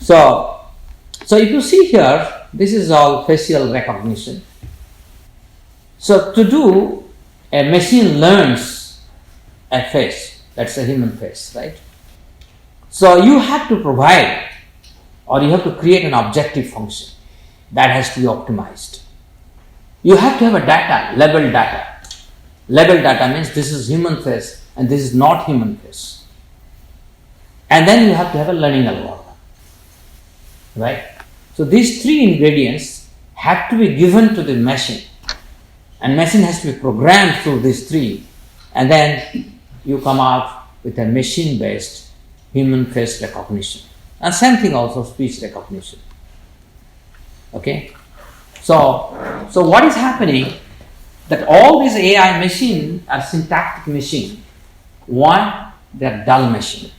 So if you see here, this is all facial recognition. So to do, a machine learns a face, that's a human face, right? So you have to provide, or you have to create an objective function that has to be optimized. You have to have a data, labeled data. Labeled data means this is human face and this is not human face. And then you have to have a learning algorithm, right? So these three ingredients have to be given to the machine, and machine has to be programmed through these three, and then you come out with a machine-based human face recognition. And same thing also speech recognition. Okay? So what is happening, that all these AI machines are syntactic machine. One, they are dull machine.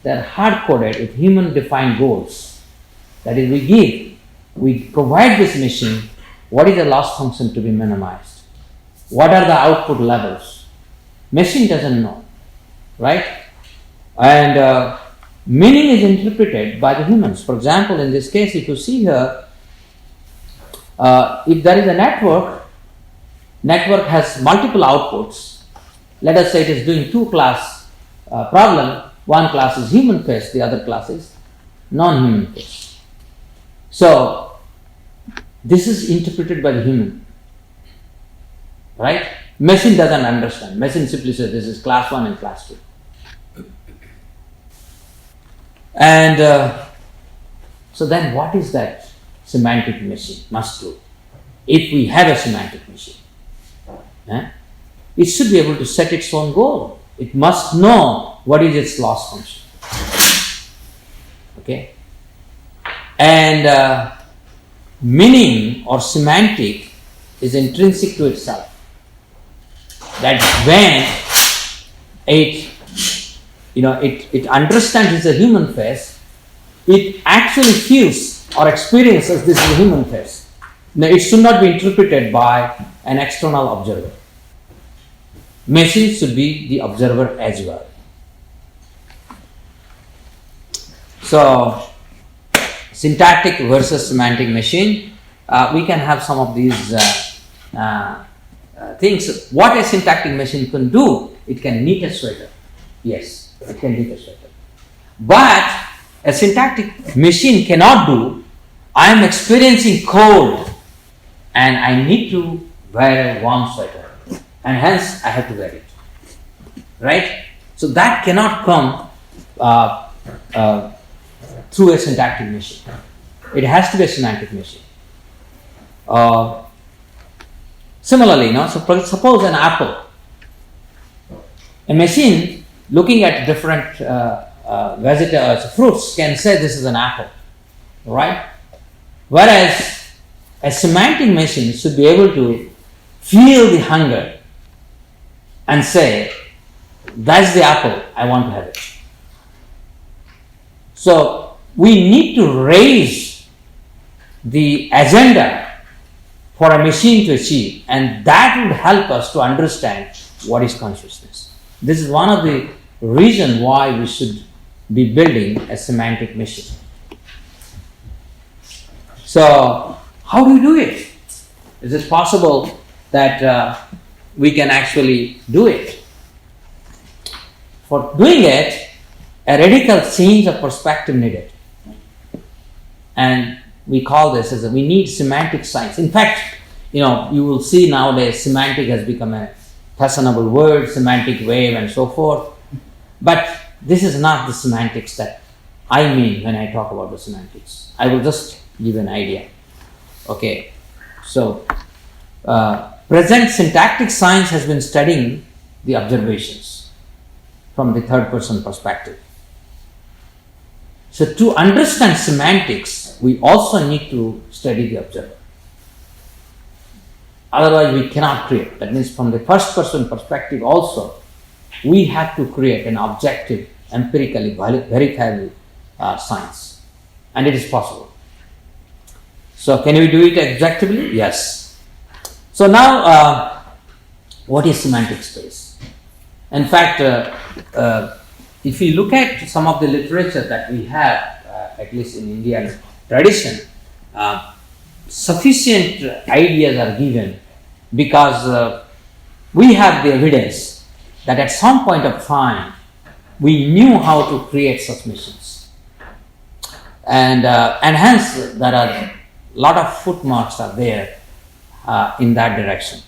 They are hard-coded with human-defined goals. That is, we provide this machine what is the loss function to be minimized, what are the output levels. Machine doesn't know, right? And meaning is interpreted by the humans. For example, in this case, if you see here, if there is a network has multiple outputs. Let us say it is doing two class problem. One class is human face, the other class is non-human face. So this is interpreted by the human, right? Machine doesn't understand. Machine simply says this is class 1 and class 2. And so then what is that semantic machine must do? If we have a semantic machine, it should be able to set its own goal. It must know what is its loss function. Okay? And meaning or semantic is intrinsic to itself. That when it understands it's a human face, it actually feels or experiences this is a human face. Now, it should not be interpreted by an external observer. Machine should be the observer as well. So, syntactic versus semantic machine, we can have some of these things. What a syntactic machine can do, it can knit a sweater. Yes, it can knit a sweater. But a syntactic machine cannot do, I am experiencing cold and I need to wear a warm sweater, and hence I have to wear it. Right? So that cannot come through a syntactic machine. It has to be a semantic machine. Similarly, so suppose an apple. A machine looking at different vegetables, fruits, can say this is an apple, right? Whereas a semantic machine should be able to feel the hunger and say, that's the apple, I want to have it. So we need to raise the agenda for a machine to achieve, and that would help us to understand what is consciousness. This is one of the reasons why we should be building a semantic machine. So how do we do it? Is it possible that we can actually do it? For doing it, a radical change of perspective needed. And we call this as we need semantic science. In fact, you will see nowadays semantic has become a fashionable word, semantic wave and so forth. But this is not the semantics that I mean when I talk about the semantics. I will just give an idea. Okay, so present syntactic science has been studying the observations from the third person perspective. So to understand semantics, we also need to study the observer. Otherwise we cannot create. That means from the first person perspective also, we have to create an objective, empirically verifiable science. And it is possible. So can we do it objectively? Yes. So now, what is semantic space? In fact, if you look at some of the literature that we have at least in Indian tradition, sufficient ideas are given because we have the evidence that at some point of time we knew how to create such machines, and hence there are a lot of footmarks are there in that direction.